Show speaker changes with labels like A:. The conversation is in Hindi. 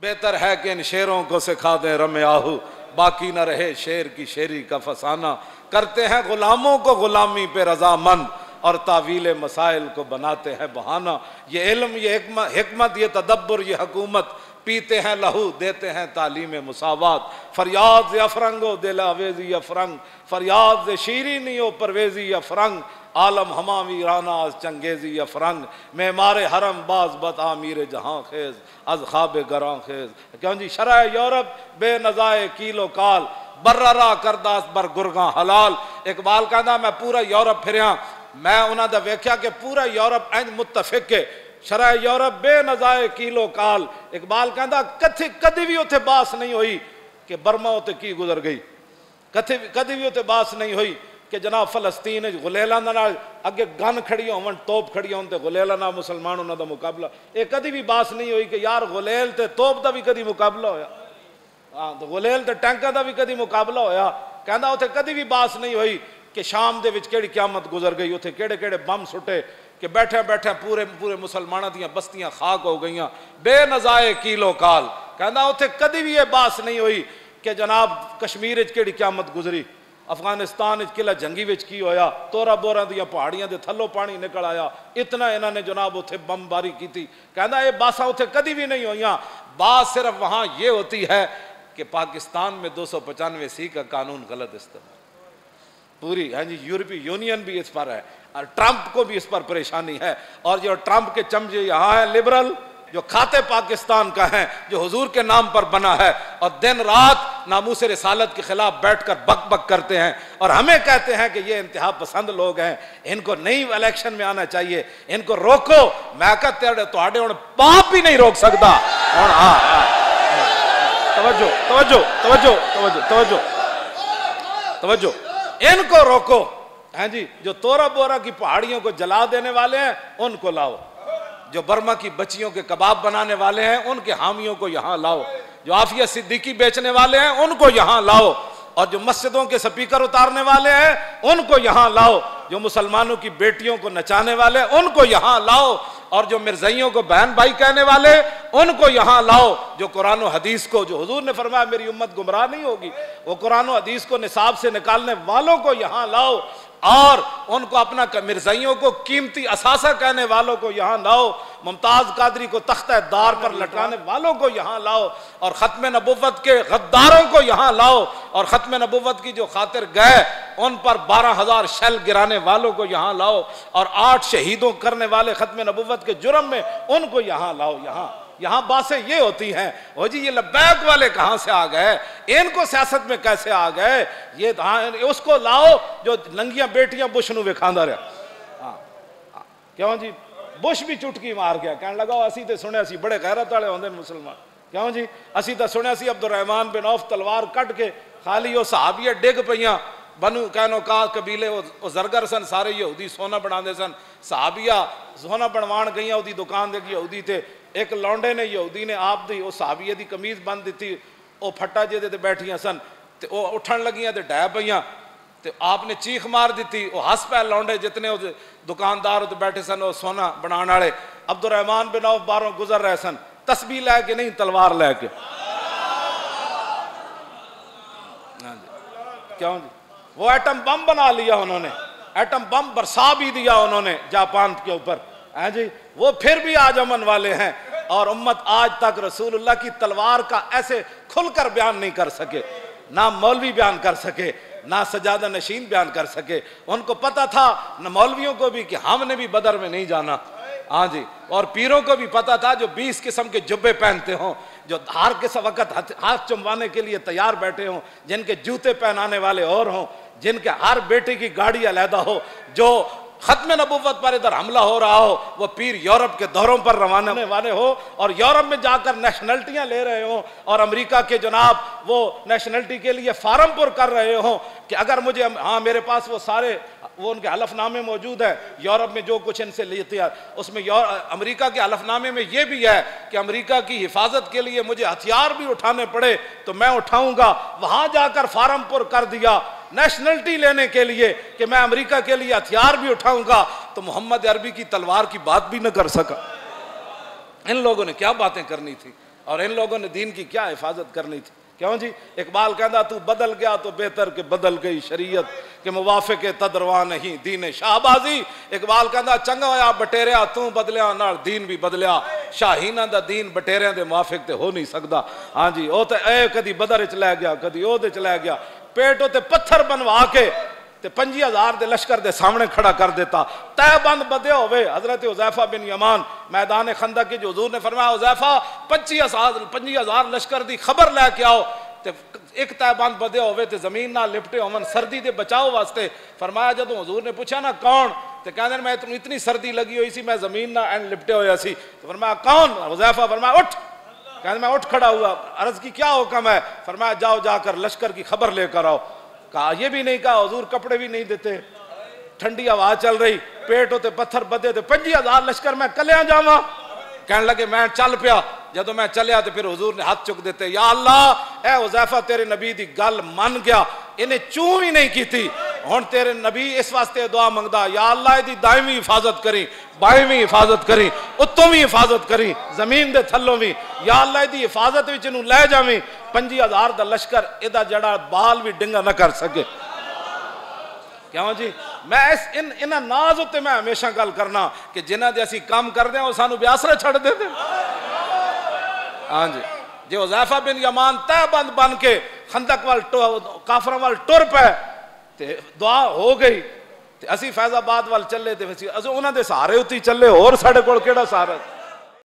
A: बेहतर है कि इन शेरों को सिखा दें रमे आहू, बाकी न रहे शेर की शेरी का फसाना। करते हैं गुलामों को गुलामी पे रजामंद और तावील मसाइल को बनाते हैं बहाना। ये इल्म, ये हिकमत, ये तदब्बर, ये हुकूमत, पीते हैं लहू देते हैं तालीम मुसावात। फरियाद से अफरंगो दिल आवेजी अफरंग, फरियाद से शीरीनी ओ परवेजी अफरंग, आलम हमामी राना चंगेजी अफरंग, मेमारे हरम बाज बत आमीर जहां खेज अज ख्वाब गरां खेज। क्यों जी शरा यूरोप बेनजाए कीलो काल, बर्रा करदास बर गुरगा हलाल। इकबाल कहता मैं पूरा यूरोप फिरिया, मैं उन्होंने दा वेख्या कि पूरा यूरोप इंज मुतफिक है, शरा यूरोप बेनजाए कीलो काल। इकबाल कहता कदी भी उत्थे बास नहीं हुई कि बर्मा उत्ते की गुजर गई, कदी भी उत्ते बास नहीं हुई कि जनाब फलस्तीन गुलेला अगे गन खड़ी होवन, तोप खड़ी होन ते गुलेला ना मुसलमान उन्होंने मुकाबला। ये कदी भी बास नहीं हुई कि यार गुलेल ते तोप का भी कदी मुकाबला होया, हाँ तो गुलेल ते टैंका का भी कदी मुकाबला होया। कहता उत्थे कदी भी बास नहीं हुई कि शाम दे विच केड़ी क़यामत गुजर गई, उत्थे केड़े केड़े बम सुटे कि बैठे बैठे पूरे पूरे मुसलमानों दी बस्तियां खाक हो गई बेनजाए कीलो काल। कहता उत्थे कदी भी ये बास नहीं हुई कि जनाब कश्मीर केड़ी क़यामत गुजरी, अफगानिस्तान किला जंगी विच की होया, तोरा बोरा दियां पहाड़ियां दे थल्लों पानी निकल आया, इतना इन्होंने जनाब उत्थे बमबारी की थी। कहता ये बासा उत्थे कदी भी नहीं हुई। बात सिर्फ वहां ये होती है कि पाकिस्तान में 295C का कानून गलत इस्तेमाल पूरी है जी। यूरोपीय यूनियन भी इस पर है और ट्रंप को भी इस पर परेशानी है। और जो ट्रंप के चमचे यहाँ है लिबरल, जो खाते पाकिस्तान का है, जो हुजूर के नाम पर बना है और दिन रात नामूस रिसालत के खिलाफ बैठकर बक बक करते हैं और हमें कहते हैं कि ये इंतहा पसंद लोग हैं, इनको नहीं इलेक्शन में आना चाहिए, इनको रोको। मैं कहते तुहाडे हुण पाप भी नहीं रोक सकता। और तवज्जो तवज्जो तवज्जो तवज्जो तवज्जो तवज्जो, इनको रोको। हैं जी, जो तोरा बोरा की पहाड़ियों को जला देने वाले हैं उनको लाओ, जो बर्मा की बच्चियों के कबाब बनाने वाले हैं उनके हामियों को यहाँ लाओ, जो आफिया सिद्दीकी बेचने वाले हैं उनको यहाँ लाओ, और जो मस्जिदों के स्पीकर उतारने वाले हैं उनको यहाँ लाओ, जो मुसलमानों की बेटियों को नचाने वाले हैं उनको यहाँ लाओ, और जो मिर्जाइयों को बहन भाई कहने वाले उनको यहाँ लाओ, जो कुरान और हदीस को, जो हुजूर ने फरमाया मेरी उम्मत गुमराह नहीं होगी, वो कुरान और हदीस को निसाब से निकालने वालों को यहाँ लाओ, और उनको अपना मिर्जाइयों को कीमती असासा कहने वालों को यहाँ लाओ, मुमताज कादरी को तख्ता दार पर लटकाने वालों को यहाँ लाओ, और खत्म नबुव्वत के गद्दारों को यहाँ लाओ, और खत्म नबुव्वत की जो खातिर गए उन पर 12,000 शल गिराने वालों को यहाँ लाओ, और 8 शहीदों करने वाले खत्म नबुव्वत के जुर्म में उनको यहाँ लाओ। यहाँ बातें ये होती हैं, ओ जी ये लब्बैक वाले कहाँ से आ गए, इनको सियासत में कैसे आ गए, ये उसको लाओ जो नंगियां बेटियां बुश नूं विखांदा रहा। क्यों जी, बुश भी चुटकी मार गया, कहने लगा असी तो सुनिया सी बड़े गैरत वाले होंदे मुसलमान। क्यों जी, असी तो सुनिया सी अब्दुर्रहमान बिन औफ तलवार कट के खाली वो सहाबिया डिग पईयां, बनु कहनो का कबीले वो जरगर सन, सारे यहूदी सोना बनाते सन, सहाबिया सोना बनवाण गई उसकी दुकान दे यहूदी थे, एक लौंडे ने यहूदी ने आप दी उस सहाबिया की कमीज बन दी, वो फट्टा जिहदे ते बैठियां सन, तो वह उठन लगियां तो डै पईयां, तो आपने चीख मार दी, वो हस पै लौंडे जितने उस दुकानदार उत्ते बैठे सन वो सोना बनाने वाले। अब्दुर्रहमान बिन औफ बारों गुजर रहे सन, तस्बीह लैके नहीं तलवार लैके। क्यों जी, वो एटम बम बना लिया उन्होंने, एटम बम बरसा भी दिया उन्होंने जापान के ऊपर, हैं जी, वो फिर भी आज अमन वाले हैं। और उम्मत आज तक रसूलुल्लाह की तलवार का ऐसे खुलकर बयान नहीं कर सके, ना मौलवी बयान कर सके, ना सजादा नशीन बयान कर सके। उनको पता था न मौलवियों को भी कि हमने भी बदर में नहीं जाना, हाँ जी, और पीरों को भी पता था जो 20 किस्म के जुब्बे पहनते हों, जो हर किस वक्त हाथ चुमवाने के लिए तैयार बैठे हों, जिनके जूते पहनाने वाले और हों, जिनके हर बेटे की गाड़ी अलहदा हो, जो खत्म नबुव्वत पर इधर हमला हो रहा हो, वो पीर यूरोप के दौरों पर रवाना होने वाले हो और यूरोप में जाकर नेशनलिटियां ले रहे हो, और अमेरिका के जनाब वो नेशनलिटी के लिए फार्म पुर कर रहे हो कि अगर मुझे, हाँ मेरे पास वो सारे वो उनके हलफनामे मौजूद है, यूरोप में जो कुछ इनसे लेते हैं उसमें अमेरिका के हलफनामे में ये भी है कि अमेरिका की हिफाजत के लिए मुझे हथियार भी उठाने पड़े तो मैं उठाऊंगा। वहां जाकर फार्म पुर कर दिया नेशनलिटी लेने के लिए कि मैं अमेरिका के लिए हथियार भी उठाऊंगा, तो मोहम्मद अरबी की तलवार की बात भी न कर सका। इन लोगों ने क्या बातें करनी थी, और इन लोगों ने दीन की क्या हिफाजत करनी थी। क्यों जी, इकबाल कहता तू बदल गया तो बेहतर के बदल गई शरीयत के मुवाफिक तदरवा नहीं दीन शाहबाजी। इकबाल कहता चंगा होया बटेरिया तू बदलिया नाल दीन भी बदलिया, शाहीना दा दीन बटेरिया दे मुवाफिक ते हो नहीं सकता। हाँ जी, वो तो ए कदी बदर च लै गया कदी ओहदे च लै गया, पेट उत्ते पत्थर बनवा के ते 50,000 दे लश्कर दे सामने खड़ा कर देता। तय बंद बदे होवे हजरत हुज़ैफा बिन यमान मैदान खंदक की जो हुजूर ने फरमाया हुज़ैफा 25,000 लश्कर दी खबर लैके आओ, ते एक तय बंद बदे होवे ते जमीन नाल लिपटे होवन सर्दी दे बचाव वास्ते। फरमाया जदों हुजूर ने पूछा ना कौन, ते कहंदे मैं इतनी सर्दी लगी हुई सी मैं जमीन नाल एंड लिपटे होया सी। तो फरमाया कौन? हुज़ैफा फरमाया उठ। कहंदे मैं उठ खड़ा हुआ। अर्ज की क्या हुक्म है? फरमाया जाओ जाकर लश्कर की खबर लेकर आओ। कहा ये भी नहीं कहा हुजूर कपड़े भी नहीं देते, ठंडी हवा चल रही, पेट होते पत्थर बदे थे, 50,000 लश्कर मैं कलिया जावा। कहने लगे मैं चल पिया, जदों मैं चलिया तो फिर हुजूर ने हाथ चुक देते, या अल्लाह ए हुज़ैफा तेरे नबी दी गल मन गया, इन्हें चूं भी नहीं की थी, हुण तेरे नबी इस वास्ते दुआ मंगदा या अल्लाह दी दायमी हिफाजत करी, बाईवी हिफाजत करी, उत्तों भी हिफाजत करी, जमीन दे थल्लों भी, या अल्लाह दी हिफाजत विच इहनूं लै जावीं, 50,000 दा लश्कर इहदा जड़ा बाल भी डिंगा ना कर सके। क्यों जी, मैं इन्हां नाज उत्ते मैं हमेशा गल करना कि जिन्हां दे असीं काम करदे हां सानू ब्यासरा छड़ देंदे। हाँ जी, जे हुज़ैफा बिन यमान तहबंद बन के खंदक वाल काफरां वाल टुर पे ते दुआ हो गई ते असीं फैज़ाबाद वाल चले ते असीं उन्हां दे सहारे उत्ते चले, होर साडे कोल किहड़ा सहारा।